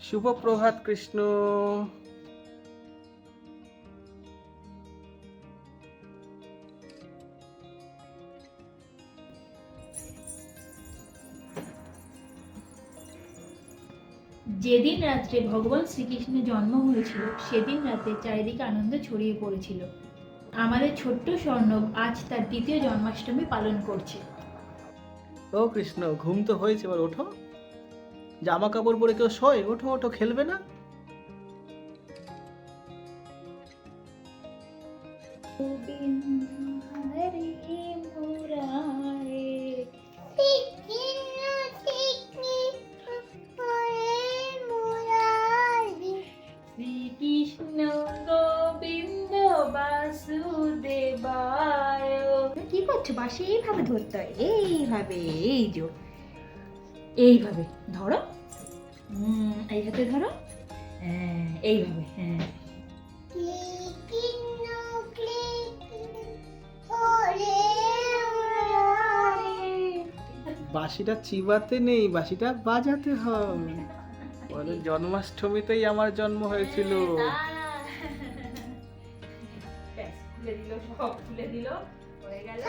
শুভ প্রভাত কৃষ্ণ। যেদিন রাত্রে ভগবান শ্রীকৃষ্ণের জন্ম হয়েছিল সেদিন রাতে চারিদিকে আনন্দ ছড়িয়ে পড়েছিল। আমাদের ছোট্ট স্বর্ণব আজ তার দ্বিতীয় জন্মাষ্টমী পালন করছে। ও কৃষ্ণ, ঘুম তো হয়েছে, এবার ওঠো। জামা কাপড় পরে কেউ শোয়? ওঠো ওঠো, খেলবে না? শ্রীকৃষ্ণ গোবিন্দ বাসুদেবায়। কি করছো? বাসি এইভাবে ধরতে হয়, এইভাবে, এইভাবে ধরো। এই হাতে ধরো, হ্যাঁ এইভাবে, হ্যাঁ। বাঁশিটা চিবাতে নেই, বাঁশিটা বাজাতে হয়। বলে জন্মাষ্টমীতেই আমার জন্ম হয়েছিল। খুলে দিল, সব খুলে দিল, হয়ে গেল,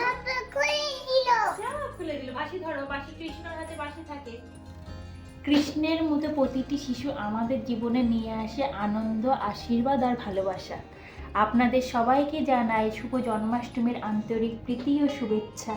খুলে দিল। বাঁশি ধরো, বাঁশি কৃষ্ণর হাতে বাঁশি থাকে। কৃষ্ণের মতো প্রতিটি শিশু আমাদের জীবনে নিয়ে আসে আনন্দ, আশীর্বাদ আর ভালোবাসা। আপনাদের সবাইকে জানাই শুভ জন্মাষ্টমীর আন্তরিক প্রীতি ও শুভেচ্ছা।